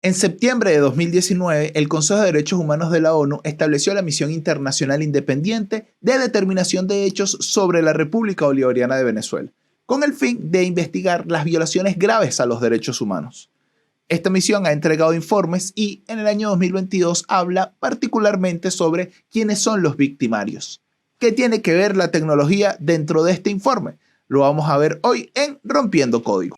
En septiembre de 2019, el Consejo de Derechos Humanos de la ONU estableció la Misión Internacional Independiente de Determinación de Hechos sobre la República Bolivariana de Venezuela, con el fin de investigar las violaciones graves a los derechos humanos. Esta misión ha entregado informes y en el año 2022 habla particularmente sobre quiénes son los victimarios. ¿Qué tiene que ver la tecnología dentro de este informe? Lo vamos a ver hoy en Rompiendo Código.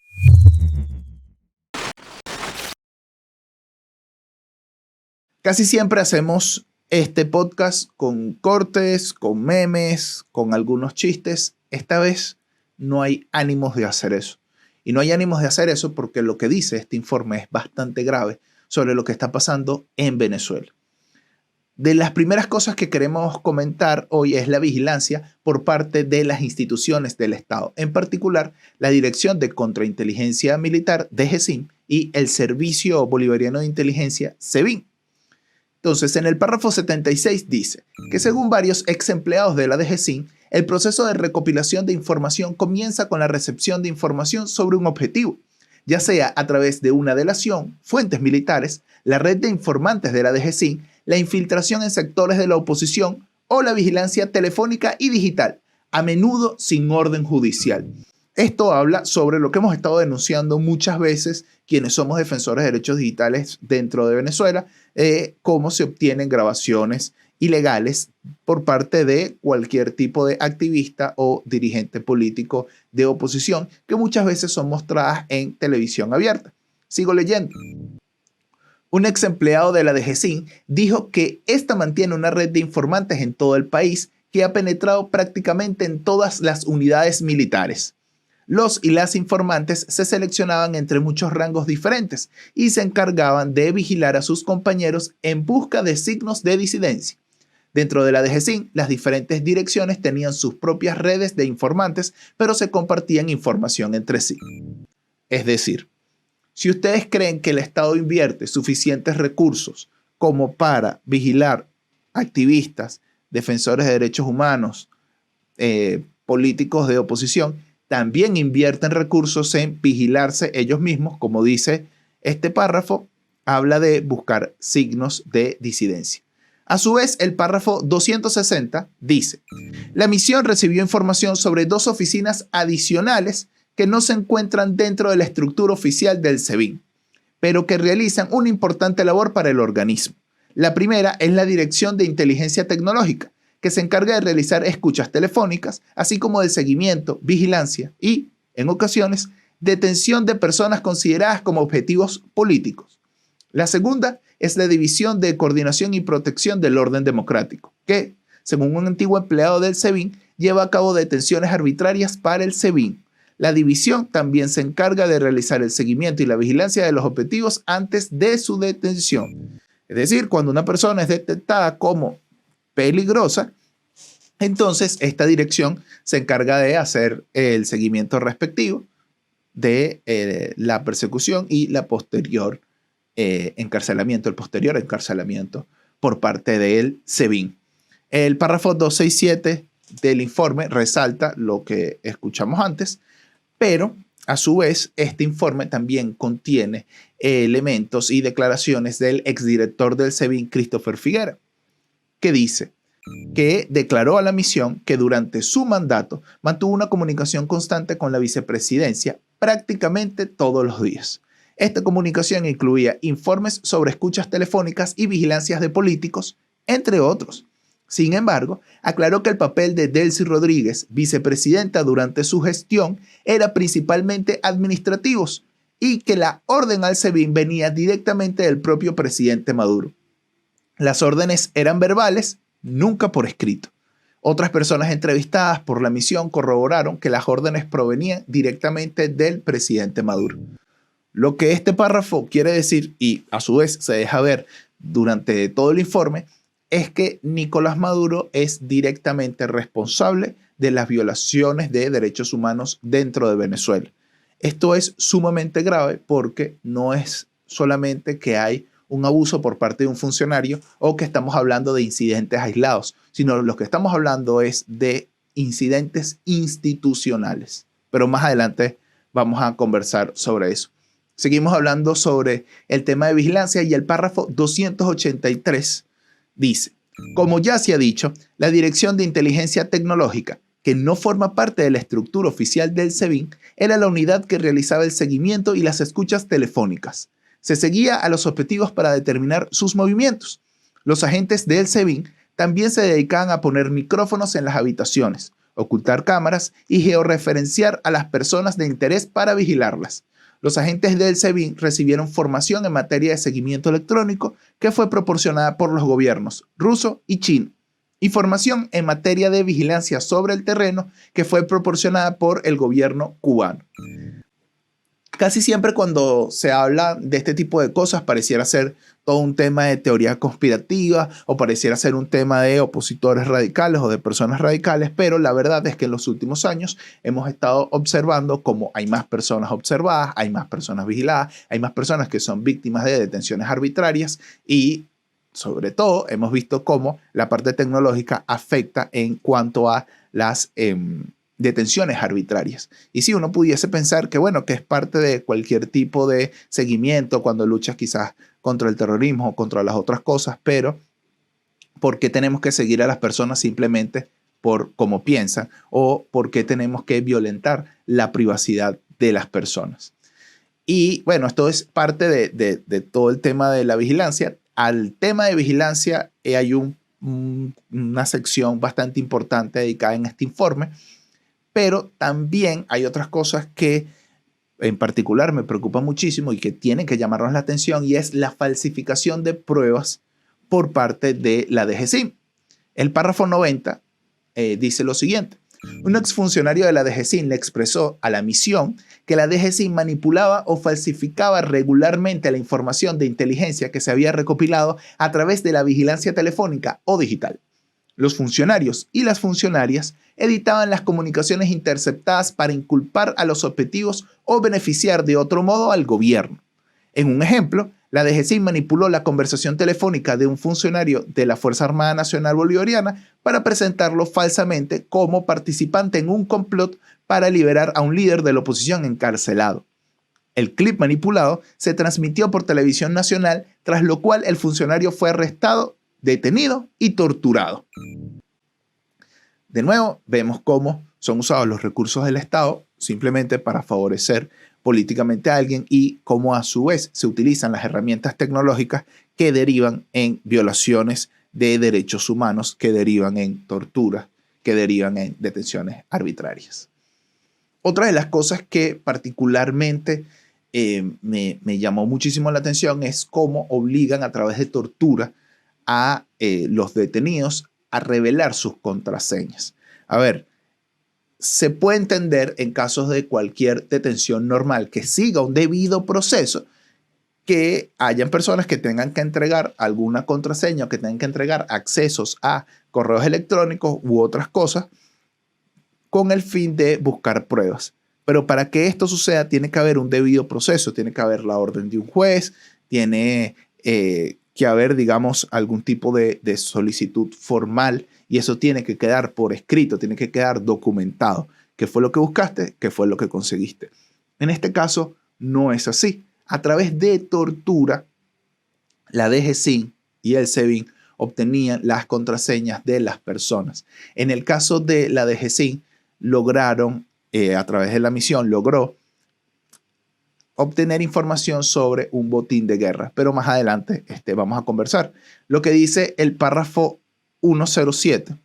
Casi siempre hacemos este podcast con cortes, con memes, con algunos chistes. Esta vez no hay ánimos de hacer eso. Y no hay ánimos de hacer eso porque lo que dice este informe es bastante grave sobre lo que está pasando en Venezuela. De las primeras cosas que queremos comentar hoy es la vigilancia por parte de las instituciones del Estado, en particular la Dirección de Contrainteligencia Militar, DGCIM, y el Servicio Bolivariano de Inteligencia, SEBIN. Entonces, en el párrafo 76 dice que según varios ex empleados de la DGCIM, el proceso de recopilación de información comienza con la recepción de información sobre un objetivo, ya sea a través de una delación, fuentes militares, la red de informantes de la DGCIM, la infiltración en sectores de la oposición o la vigilancia telefónica y digital, a menudo sin orden judicial. Esto habla sobre lo que hemos estado denunciando muchas veces quienes somos defensores de derechos digitales dentro de Venezuela, cómo se obtienen grabaciones ilegales por parte de cualquier tipo de activista o dirigente político de oposición que muchas veces son mostradas en televisión abierta. Sigo leyendo. Un ex empleado de la DGCIM dijo que esta mantiene una red de informantes en todo el país que ha penetrado prácticamente en todas las unidades militares. Los y las informantes se seleccionaban entre muchos rangos diferentes y se encargaban de vigilar a sus compañeros en busca de signos de disidencia. Dentro de la DGCIM, las diferentes direcciones tenían sus propias redes de informantes, pero se compartían información entre sí. Es decir, si ustedes creen que el Estado invierte suficientes recursos como para vigilar activistas, defensores de derechos humanos, políticos de oposición, también invierten recursos en vigilarse ellos mismos, como dice este párrafo, habla de buscar signos de disidencia. A su vez, el párrafo 260 dice, la misión recibió información sobre 2 oficinas adicionales que no se encuentran dentro de la estructura oficial del SEBIN, pero que realizan una importante labor para el organismo. La primera es la Dirección de Inteligencia Tecnológica, que se encarga de realizar escuchas telefónicas, así como de seguimiento, vigilancia y, en ocasiones, detención de personas consideradas como objetivos políticos. La segunda es la División de Coordinación y Protección del Orden Democrático, que, según un antiguo empleado del SEBIN, lleva a cabo detenciones arbitrarias para el SEBIN. La división también se encarga de realizar el seguimiento y la vigilancia de los objetivos antes de su detención. Es decir, cuando una persona es detectada como peligrosa, entonces esta dirección se encarga de hacer el seguimiento respectivo de la persecución y la posterior encarcelamiento, el posterior encarcelamiento por parte del SEBIN. El párrafo 267 del informe resalta lo que escuchamos antes, pero a su vez este informe también contiene elementos y declaraciones del exdirector del SEBIN, Christopher Figuera, que dice que declaró a la misión que durante su mandato mantuvo una comunicación constante con la vicepresidencia prácticamente todos los días. Esta comunicación incluía informes sobre escuchas telefónicas y vigilancias de políticos, entre otros. Sin embargo, aclaró que el papel de Delcy Rodríguez, vicepresidenta durante su gestión, era principalmente administrativos y que la orden al SEBIN venía directamente del propio presidente Maduro. Las órdenes eran verbales, nunca por escrito. Otras personas entrevistadas por la misión corroboraron que las órdenes provenían directamente del presidente Maduro. Lo que este párrafo quiere decir, y a su vez se deja ver durante todo el informe, es que Nicolás Maduro es directamente responsable de las violaciones de derechos humanos dentro de Venezuela. Esto es sumamente grave porque no es solamente que hay un abuso por parte de un funcionario o que estamos hablando de incidentes aislados, sino lo que estamos hablando es de incidentes institucionales. Pero más adelante vamos a conversar sobre eso. Seguimos hablando sobre el tema de vigilancia y el párrafo 283 dice, como ya se ha dicho, la Dirección de Inteligencia Tecnológica, que no forma parte de la estructura oficial del SEBIN, era la unidad que realizaba el seguimiento y las escuchas telefónicas. Se seguía a los objetivos para determinar sus movimientos. Los agentes del SEBIN también se dedicaban a poner micrófonos en las habitaciones, ocultar cámaras y georreferenciar a las personas de interés para vigilarlas. Los agentes del SEBIN recibieron formación en materia de seguimiento electrónico que fue proporcionada por los gobiernos ruso y chino, y formación en materia de vigilancia sobre el terreno que fue proporcionada por el gobierno cubano. Casi siempre cuando se habla de este tipo de cosas pareciera ser todo un tema de teoría conspirativa o pareciera ser un tema de opositores radicales o de personas radicales, pero la verdad es que en los últimos años hemos estado observando cómo hay más personas observadas, hay más personas vigiladas, hay más personas que son víctimas de detenciones arbitrarias y sobre todo hemos visto cómo la parte tecnológica afecta en cuanto a las detenciones arbitrarias. Y si uno pudiese pensar que, bueno, que es parte de cualquier tipo de seguimiento cuando luchas quizás contra el terrorismo o contra las otras cosas, pero ¿por qué tenemos que seguir a las personas simplemente por cómo piensan o por qué tenemos que violentar la privacidad de las personas? Y bueno, esto es parte de todo el tema de la vigilancia. Al tema de vigilancia hay una sección bastante importante dedicada en este informe, pero también hay otras cosas que en particular me preocupan muchísimo y que tienen que llamarnos la atención, y es la falsificación de pruebas por parte de la DGCIM. El párrafo 90 dice lo siguiente. Un exfuncionario de la DGCIM le expresó a la misión que la DGCIM manipulaba o falsificaba regularmente la información de inteligencia que se había recopilado a través de la vigilancia telefónica o digital. Los funcionarios y las funcionarias editaban las comunicaciones interceptadas para inculpar a los objetivos o beneficiar de otro modo al gobierno. En un ejemplo, la DGCIM manipuló la conversación telefónica de un funcionario de la Fuerza Armada Nacional Bolivariana para presentarlo falsamente como participante en un complot para liberar a un líder de la oposición encarcelado. El clip manipulado se transmitió por televisión nacional, tras lo cual el funcionario fue arrestado, detenido y torturado. De nuevo, vemos cómo son usados los recursos del Estado simplemente para favorecer políticamente a alguien y cómo a su vez se utilizan las herramientas tecnológicas que derivan en violaciones de derechos humanos, que derivan en tortura, que derivan en detenciones arbitrarias. Otra de las cosas que particularmente me llamó muchísimo la atención es cómo obligan a través de tortura a los detenidos a revelar sus contraseñas. A ver, se puede entender en casos de cualquier detención normal que siga un debido proceso, que hayan personas que tengan que entregar alguna contraseña o que tengan que entregar accesos a correos electrónicos u otras cosas con el fin de buscar pruebas. Pero para que esto suceda tiene que haber un debido proceso, tiene que haber la orden de un juez, tiene que haber, digamos, algún tipo de solicitud formal, y eso tiene que quedar por escrito, tiene que quedar documentado. ¿Qué fue lo que buscaste? ¿Qué fue lo que conseguiste? En este caso no es así. A través de tortura, la DGCIM y el SEBIN obtenían las contraseñas de las personas. En el caso de la DGCIM, lograron, a través de la misión, logró obtener información sobre un botín de guerra, pero más adelante vamos a conversar. Lo que dice el párrafo 107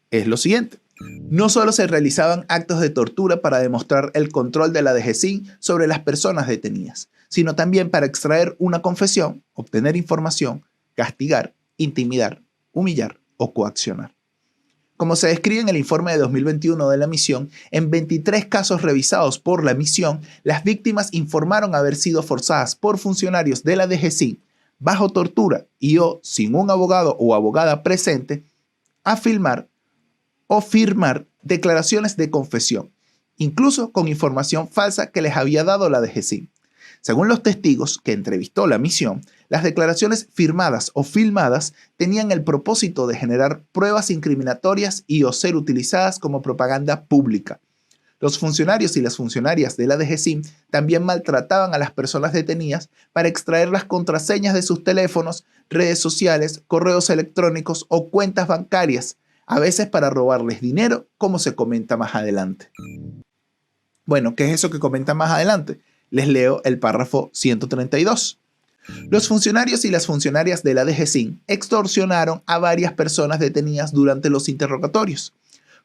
es lo siguiente. No solo se realizaban actos de tortura para demostrar el control de la DGCIM sobre las personas detenidas, sino también para extraer una confesión, obtener información, castigar, intimidar, humillar o coaccionar. Como se describe en el informe de 2021 de la misión, en 23 casos revisados por la misión, las víctimas informaron haber sido forzadas por funcionarios de la DGCIM bajo tortura y o sin un abogado o abogada presente a filmar o firmar declaraciones de confesión, incluso con información falsa que les había dado la DGCIM. Según los testigos que entrevistó la misión, las declaraciones firmadas o filmadas tenían el propósito de generar pruebas incriminatorias y o ser utilizadas como propaganda pública. Los funcionarios y las funcionarias de la DGCIM también maltrataban a las personas detenidas para extraer las contraseñas de sus teléfonos, redes sociales, correos electrónicos o cuentas bancarias, a veces para robarles dinero, como se comenta más adelante. Bueno, ¿qué es eso que comenta más adelante? Les leo el párrafo 132. Los funcionarios y las funcionarias de la DGCIM extorsionaron a varias personas detenidas durante los interrogatorios.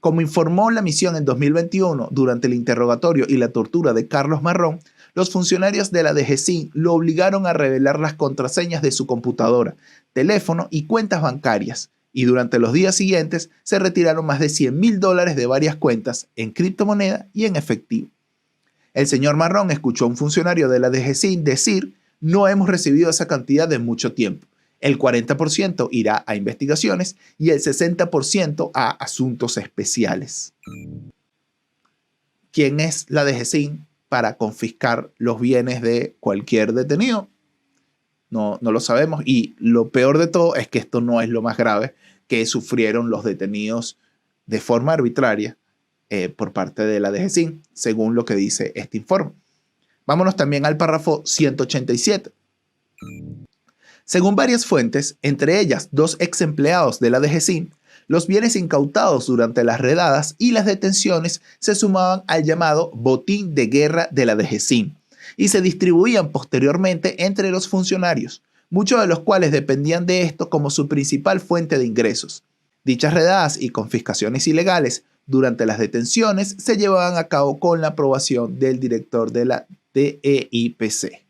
Como informó la misión en 2021 durante el interrogatorio y la tortura de Carlos Marrón, los funcionarios de la DGCIM lo obligaron a revelar las contraseñas de su computadora, teléfono y cuentas bancarias, y durante los días siguientes se retiraron más de $100,000 de varias cuentas en criptomoneda y en efectivo. El señor Marrón escuchó a un funcionario de la DGCIM decir: "No hemos recibido esa cantidad de mucho tiempo. El 40% irá a investigaciones y el 60% a asuntos especiales". ¿Quién es la DGCIM para confiscar los bienes de cualquier detenido? No lo sabemos, y lo peor de todo es que esto no es lo más grave que sufrieron los detenidos de forma arbitraria por parte de la DGCIM, según lo que dice este informe. Vámonos también al párrafo 187. Según varias fuentes, entre ellas 2 ex empleados de la DGCIM, los bienes incautados durante las redadas y las detenciones se sumaban al llamado botín de guerra de la DGCIM y se distribuían posteriormente entre los funcionarios, muchos de los cuales dependían de esto como su principal fuente de ingresos. Dichas redadas y confiscaciones ilegales durante las detenciones se llevaban a cabo con la aprobación del director de la DEIPC.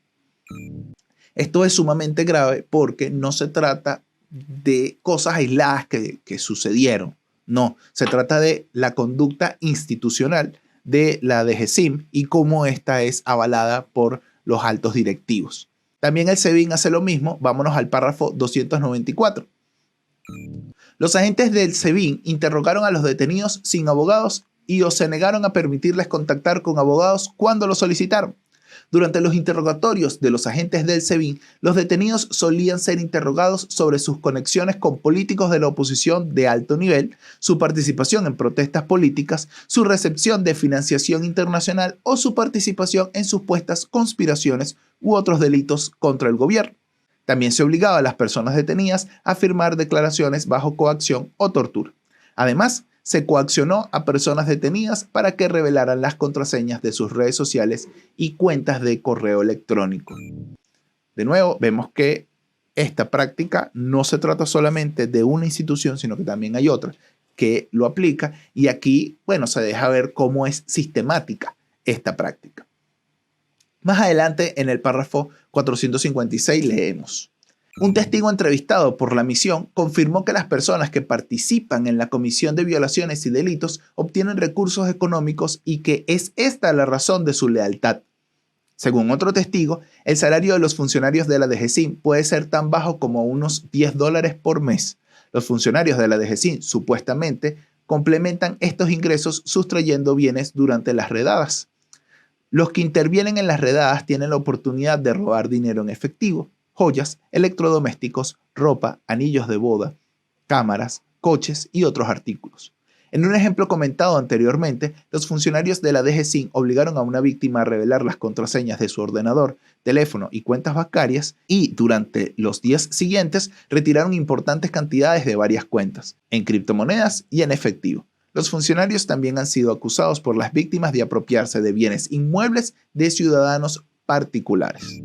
Esto es sumamente grave porque no se trata de cosas aisladas que sucedieron. No, se trata de la conducta institucional de la DGCIM y cómo esta es avalada por los altos directivos. También el SEBIN hace lo mismo. Vámonos al párrafo 294. Los agentes del SEBIN interrogaron a los detenidos sin abogados y o se negaron a permitirles contactar con abogados cuando lo solicitaron. Durante los interrogatorios de los agentes del SEBIN, los detenidos solían ser interrogados sobre sus conexiones con políticos de la oposición de alto nivel, su participación en protestas políticas, su recepción de financiación internacional o su participación en supuestas conspiraciones u otros delitos contra el gobierno. También se obligaba a las personas detenidas a firmar declaraciones bajo coacción o tortura. Además, se coaccionó a personas detenidas para que revelaran las contraseñas de sus redes sociales y cuentas de correo electrónico. De nuevo, vemos que esta práctica no se trata solamente de una institución, sino que también hay otra que lo aplica, y aquí, bueno, se deja ver cómo es sistemática esta práctica. Más adelante, en el párrafo 456, leemos: un testigo entrevistado por la misión confirmó que las personas que participan en la comisión de violaciones y delitos obtienen recursos económicos y que es esta la razón de su lealtad. Según otro testigo, el salario de los funcionarios de la DGCIM puede ser tan bajo como unos $10 por mes. Los funcionarios de la DGCIM supuestamente complementan estos ingresos sustrayendo bienes durante las redadas. Los que intervienen en las redadas tienen la oportunidad de robar dinero en efectivo, joyas, electrodomésticos, ropa, anillos de boda, cámaras, coches y otros artículos. En un ejemplo comentado anteriormente, los funcionarios de la DGCIM obligaron a una víctima a revelar las contraseñas de su ordenador, teléfono y cuentas bancarias y, durante los días siguientes, retiraron importantes cantidades de varias cuentas, en criptomonedas y en efectivo. Los funcionarios también han sido acusados por las víctimas de apropiarse de bienes inmuebles de ciudadanos particulares.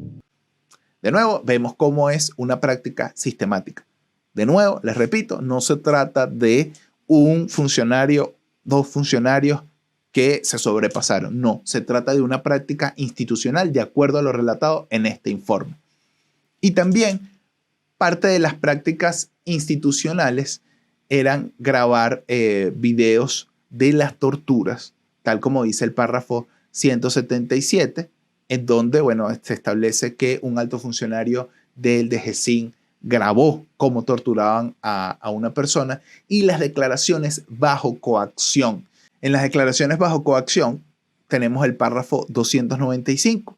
De nuevo, vemos cómo es una práctica sistemática. De nuevo, les repito, no se trata de un funcionario, 2 funcionarios que se sobrepasaron. No, se trata de una práctica institucional de acuerdo a lo relatado en este informe. Y también parte de las prácticas institucionales eran grabar videos de las torturas, tal como dice el párrafo 177, en donde, bueno, se establece que un alto funcionario del DGCIM grabó cómo torturaban a una persona, y las declaraciones bajo coacción. En las declaraciones bajo coacción tenemos el párrafo 295,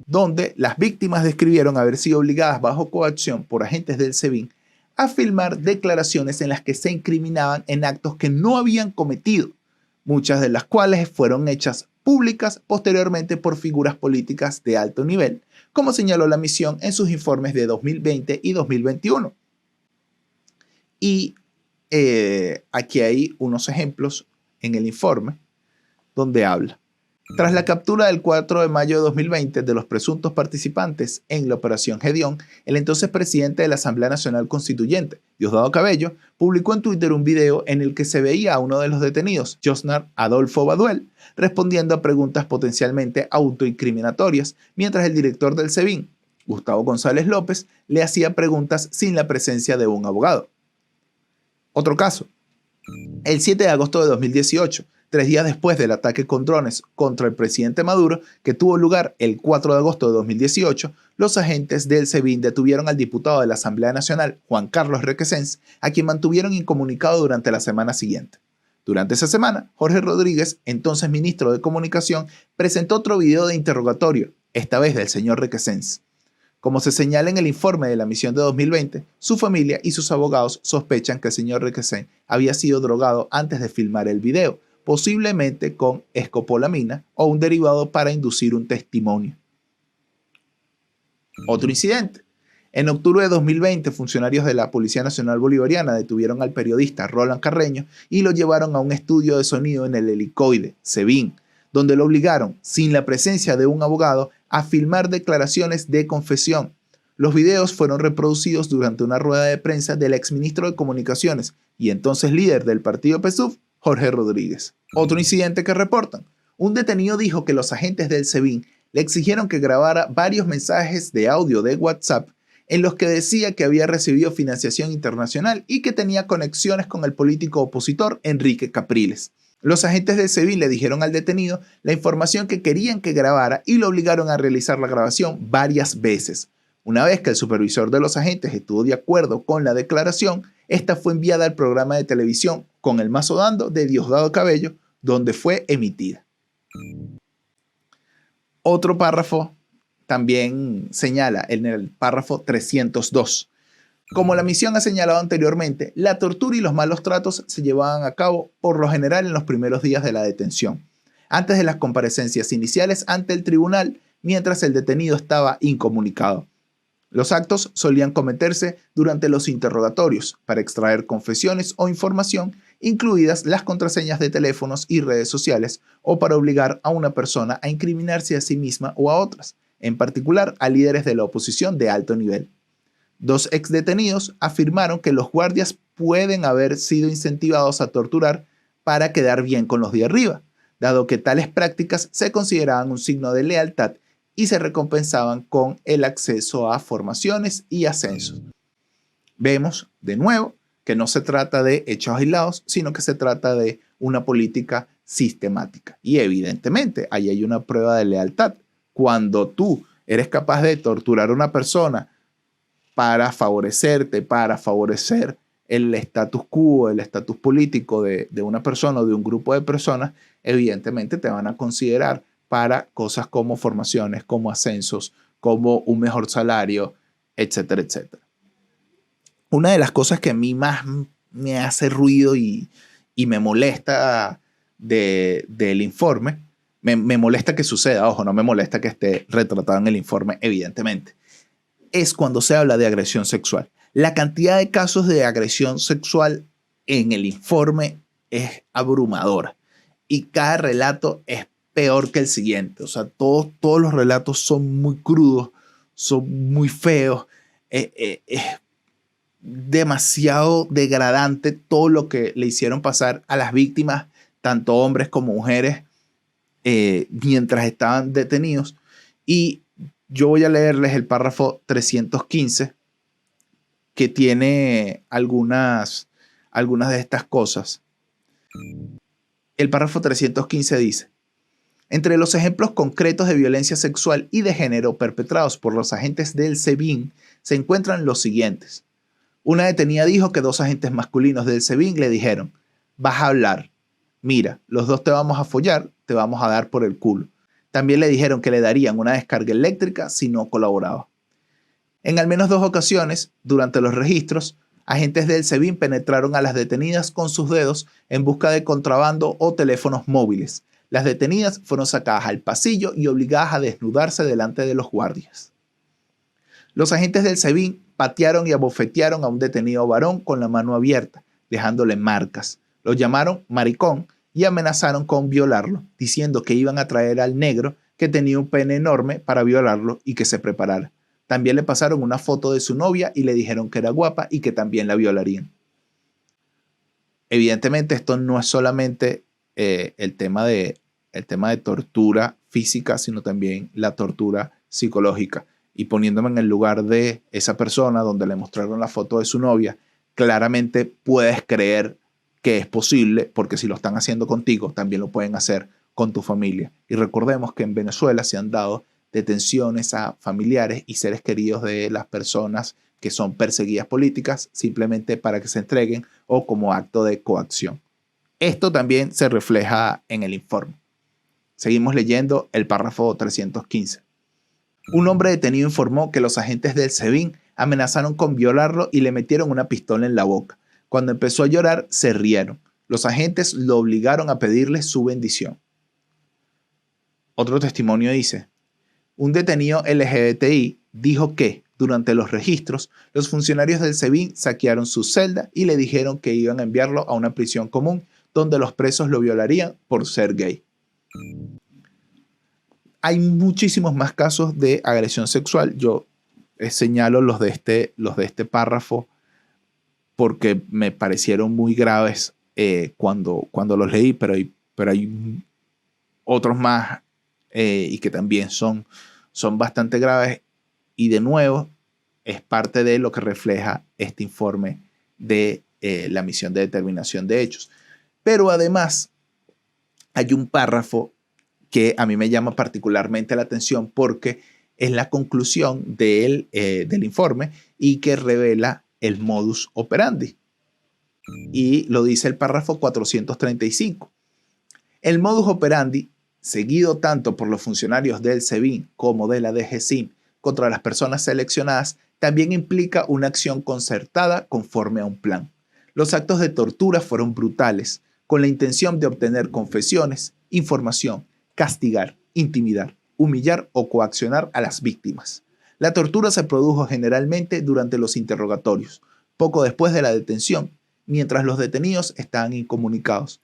donde las víctimas describieron haber sido obligadas bajo coacción por agentes del SEBIN a filmar declaraciones en las que se incriminaban en actos que no habían cometido, muchas de las cuales fueron hechas públicas posteriormente por figuras políticas de alto nivel, como señaló la misión en sus informes de 2020 y 2021. Y aquí hay unos ejemplos en el informe donde habla. Tras la captura del 4 de mayo de 2020 de los presuntos participantes en la Operación Gedeón, el entonces presidente de la Asamblea Nacional Constituyente, Diosdado Cabello, publicó en Twitter un video en el que se veía a uno de los detenidos, Josnar Adolfo Baduel, respondiendo a preguntas potencialmente autoincriminatorias, mientras el director del SEBIN, Gustavo González López, le hacía preguntas sin la presencia de un abogado. Otro caso. El 7 de agosto de 2018, 3 días después del ataque con drones contra el presidente Maduro, que tuvo lugar el 4 de agosto de 2018, los agentes del SEBIN detuvieron al diputado de la Asamblea Nacional, Juan Carlos Requesens, a quien mantuvieron incomunicado durante la semana siguiente. Durante esa semana, Jorge Rodríguez, entonces ministro de Comunicación, presentó otro video de interrogatorio, esta vez del señor Requesens. Como se señala en el informe de la misión de 2020, su familia y sus abogados sospechan que el señor Requesens había sido drogado antes de filmar el video, posiblemente con escopolamina o un derivado para inducir un testimonio. Otro incidente. En octubre de 2020, funcionarios de la Policía Nacional Bolivariana detuvieron al periodista Roland Carreño y lo llevaron a un estudio de sonido en el helicoide, SEBIN, donde lo obligaron, sin la presencia de un abogado, a filmar declaraciones de confesión. Los videos fueron reproducidos durante una rueda de prensa del exministro de Comunicaciones y entonces líder del partido PSUV, Jorge Rodríguez. Otro incidente que reportan. Un detenido dijo que los agentes del SEBIN le exigieron que grabara varios mensajes de audio de WhatsApp en los que decía que había recibido financiación internacional y que tenía conexiones con el político opositor Enrique Capriles. Los agentes del SEBIN le dijeron al detenido la información que querían que grabara y lo obligaron a realizar la grabación varias veces. Una vez que el supervisor de los agentes estuvo de acuerdo con la declaración, esta fue enviada al programa de televisión Con el Mazo Dando de Diosdado Cabello, donde fue emitida. Otro párrafo también señala en el párrafo 302. Como la misión ha señalado anteriormente, la tortura y los malos tratos se llevaban a cabo por lo general en los primeros días de la detención, antes de las comparecencias iniciales ante el tribunal, mientras el detenido estaba incomunicado. Los actos solían cometerse durante los interrogatorios para extraer confesiones o información, incluidas las contraseñas de teléfonos y redes sociales, o para obligar a una persona a incriminarse a sí misma o a otras, en particular a líderes de la oposición de alto nivel. 2 exdetenidos afirmaron que los guardias pueden haber sido incentivados a torturar para quedar bien con los de arriba, dado que tales prácticas se consideraban un signo de lealtad y se recompensaban con el acceso a formaciones y ascensos. Vemos, de nuevo, que no se trata de hechos aislados, sino que se trata de una política sistemática. Y evidentemente, ahí hay una prueba de lealtad. Cuando tú eres capaz de torturar a una persona para favorecerte, para favorecer el status quo, el estatus político de una persona o de un grupo de personas, evidentemente te van a considerar para cosas como formaciones, como ascensos, como un mejor salario, etcétera, etcétera. Una de las cosas que a mí más me hace ruido y me molesta del informe, me molesta que suceda, ojo, no me molesta que esté retratado en el informe, evidentemente, es cuando se habla de agresión sexual. La cantidad de casos de agresión sexual en el informe es abrumadora y cada relato es peor que el siguiente. O sea, todos los relatos son muy crudos, son muy feos. Es demasiado degradante todo lo que le hicieron pasar a las víctimas, tanto hombres como mujeres, mientras estaban detenidos. Y yo voy a leerles el párrafo 315, que tiene algunas de estas cosas. El párrafo 315 dice: entre los ejemplos concretos de violencia sexual y de género perpetrados por los agentes del SEBIN se encuentran los siguientes. Una detenida dijo que 2 agentes masculinos del SEBIN le dijeron: vas a hablar, mira, los 2 te vamos a follar, te vamos a dar por el culo. También le dijeron que le darían una descarga eléctrica si no colaboraba. En al menos 2 ocasiones, durante los registros, Agentes del SEBIN penetraron a las detenidas con sus dedos en busca de contrabando o teléfonos móviles. Las detenidas fueron sacadas al pasillo y obligadas a desnudarse delante de los guardias. Los agentes del SEBIN patearon y abofetearon a un detenido varón con la mano abierta, dejándole marcas. Lo llamaron maricón y amenazaron con violarlo, diciendo que iban a traer al negro que tenía un pene enorme para violarlo y que se preparara. También le pasaron una foto de su novia y le dijeron que era guapa y que también la violarían. Evidentemente esto no es solamente el tema de tortura física, sino también la tortura psicológica. Y poniéndome en el lugar de esa persona donde le mostraron la foto de su novia, claramente puedes creer que es posible, porque si lo están haciendo contigo, también lo pueden hacer con tu familia. Y recordemos que en Venezuela se han dado detenciones a familiares y seres queridos de las personas que son perseguidas políticas simplemente para que se entreguen o como acto de coacción. Esto también se refleja en el informe. Seguimos leyendo el párrafo 315. Un hombre detenido informó que los agentes del SEBIN amenazaron con violarlo y le metieron una pistola en la boca. Cuando empezó a llorar, se rieron. Los agentes lo obligaron a pedirle su bendición. Otro testimonio dice: un detenido LGBTI dijo que, durante los registros, los funcionarios del SEBIN saquearon su celda y le dijeron que iban a enviarlo a una prisión común donde los presos lo violarían por ser gay. Hay muchísimos más casos de agresión sexual. Yo señalo los de este párrafo porque me parecieron muy graves cuando los leí, pero hay otros más y que también son bastante graves. Y de nuevo, es parte de lo que refleja este informe de la misión de determinación de hechos. Pero además, hay un párrafo que a mí me llama particularmente la atención porque es la conclusión del informe y que revela el modus operandi. Y lo dice el párrafo 435. El modus operandi, seguido tanto por los funcionarios del SEBIN como de la DGCIM contra las personas seleccionadas, también implica una acción concertada conforme a un plan. Los actos de tortura fueron brutales, con la intención de obtener confesiones, información, castigar, intimidar, humillar o coaccionar a las víctimas. La tortura se produjo generalmente durante los interrogatorios, poco después de la detención, mientras los detenidos estaban incomunicados,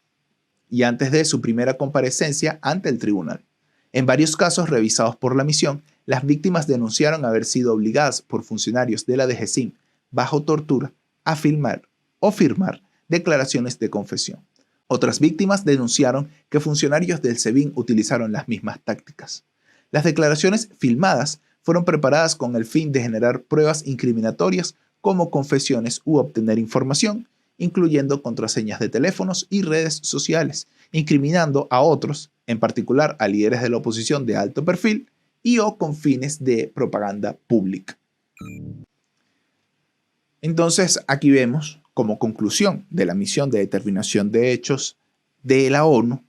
y antes de su primera comparecencia ante el tribunal. En varios casos revisados por la misión, las víctimas denunciaron haber sido obligadas por funcionarios de la DGCIM, bajo tortura, a filmar o firmar declaraciones de confesión. Otras víctimas denunciaron que funcionarios del SEBIN utilizaron las mismas tácticas. Las declaraciones filmadas fueron preparadas con el fin de generar pruebas incriminatorias como confesiones u obtener información, incluyendo contraseñas de teléfonos y redes sociales, incriminando a otros, en particular a líderes de la oposición de alto perfil y o con fines de propaganda pública. Entonces, aquí vemos, como conclusión de la misión de determinación de hechos de la ONU,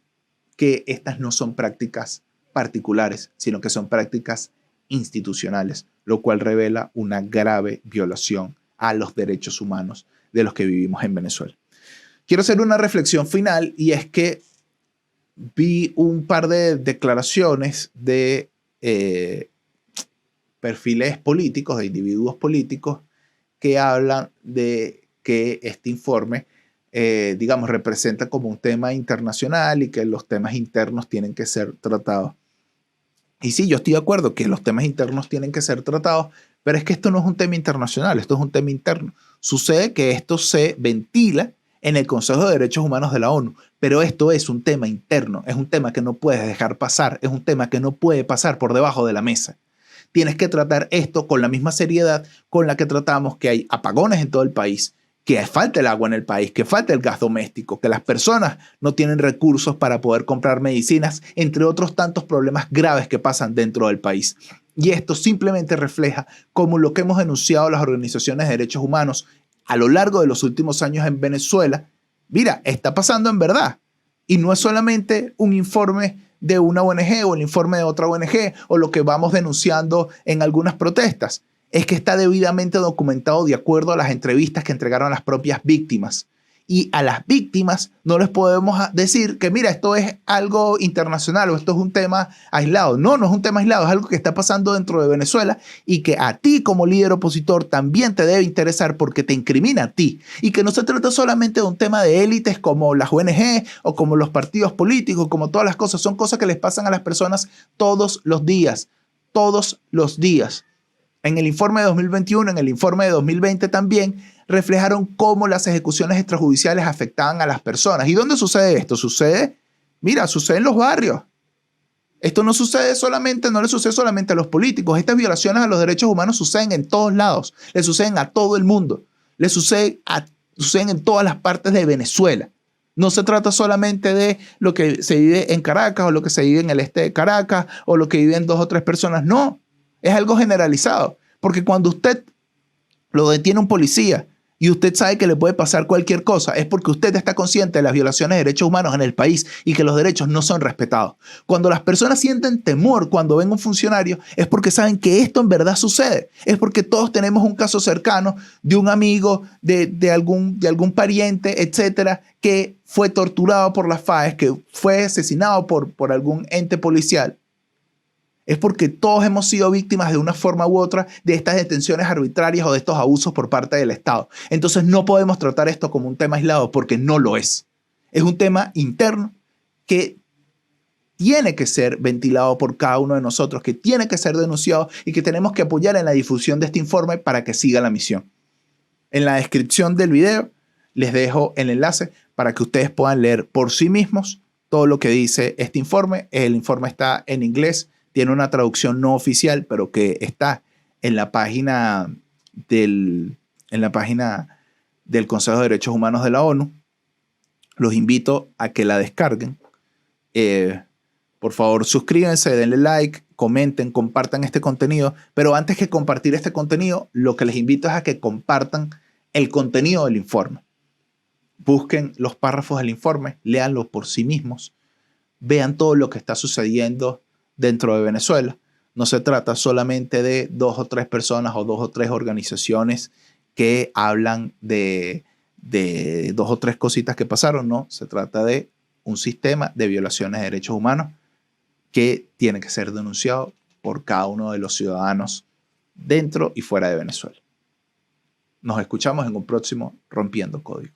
que estas no son prácticas particulares, sino que son prácticas institucionales, lo cual revela una grave violación a los derechos humanos de los que vivimos en Venezuela. Quiero hacer una reflexión final y es que vi un par de declaraciones de perfiles políticos, de individuos políticos que hablan de que este informe, representa como un tema internacional y que los temas internos tienen que ser tratados. Y sí, yo estoy de acuerdo que los temas internos tienen que ser tratados, pero es que esto no es un tema internacional, esto es un tema interno. Sucede que esto se ventila en el Consejo de Derechos Humanos de la ONU, pero esto es un tema interno, es un tema que no puedes dejar pasar, es un tema que no puede pasar por debajo de la mesa. Tienes que tratar esto con la misma seriedad con la que tratamos que hay apagones en todo el país, que falta el agua en el país, que falta el gas doméstico, que las personas no tienen recursos para poder comprar medicinas, entre otros tantos problemas graves que pasan dentro del país. Y esto simplemente refleja cómo lo que hemos denunciado las organizaciones de derechos humanos a lo largo de los últimos años en Venezuela, mira, está pasando en verdad. Y no es solamente un informe de una ONG o el informe de otra ONG o lo que vamos denunciando en algunas protestas. es que está debidamente documentado de acuerdo a las entrevistas que entregaron las propias víctimas. Y a las víctimas no les podemos decir que, mira, esto es algo internacional o esto es un tema aislado. No, no es un tema aislado, es algo que está pasando dentro de Venezuela y que a ti como líder opositor también te debe interesar porque te incrimina a ti. Y que no se trata solamente de un tema de élites como las ONG o como los partidos políticos, como todas las cosas. Son cosas que les pasan a las personas todos los días, todos los días. En el informe de 2021, en el informe de 2020 también, reflejaron cómo las ejecuciones extrajudiciales afectaban a las personas. ¿Y dónde sucede esto? Sucede en los barrios. Esto no le sucede solamente a los políticos. Estas violaciones a los derechos humanos suceden en todos lados. Le suceden a todo el mundo. Suceden en todas las partes de Venezuela. No se trata solamente de lo que se vive en Caracas o lo que se vive en el este de Caracas o lo que viven 2 o 3 personas. No, es algo generalizado. Porque cuando usted lo detiene un policía y usted sabe que le puede pasar cualquier cosa, es porque usted está consciente de las violaciones de derechos humanos en el país y que los derechos no son respetados. Cuando las personas sienten temor cuando ven un funcionario, es porque saben que esto en verdad sucede. Es porque todos tenemos un caso cercano de un amigo, de algún pariente, etcétera, que fue torturado por las FAES, que fue asesinado por algún ente policial. Es porque todos hemos sido víctimas de una forma u otra de estas detenciones arbitrarias o de estos abusos por parte del Estado. Entonces no podemos tratar esto como un tema aislado porque no lo es. Es un tema interno que tiene que ser ventilado por cada uno de nosotros, que tiene que ser denunciado y que tenemos que apoyar en la difusión de este informe para que siga la misión. En la descripción del video les dejo el enlace para que ustedes puedan leer por sí mismos todo lo que dice este informe. El informe está en inglés. Tiene una traducción no oficial, pero que está en la página del Consejo de Derechos Humanos de la ONU. Los invito a que la descarguen. Por favor, suscríbanse, denle like, comenten, compartan este contenido. Pero antes que compartir este contenido, lo que les invito es a que compartan el contenido del informe. Busquen los párrafos del informe, léanlo por sí mismos, vean todo lo que está sucediendo dentro de Venezuela. No se trata solamente de 2 o 3 personas o 2 o 3 organizaciones que hablan de 2 o 3 cositas que pasaron. No, se trata de un sistema de violaciones de derechos humanos que tiene que ser denunciado por cada uno de los ciudadanos dentro y fuera de Venezuela. Nos escuchamos en un próximo Rompiendo Código.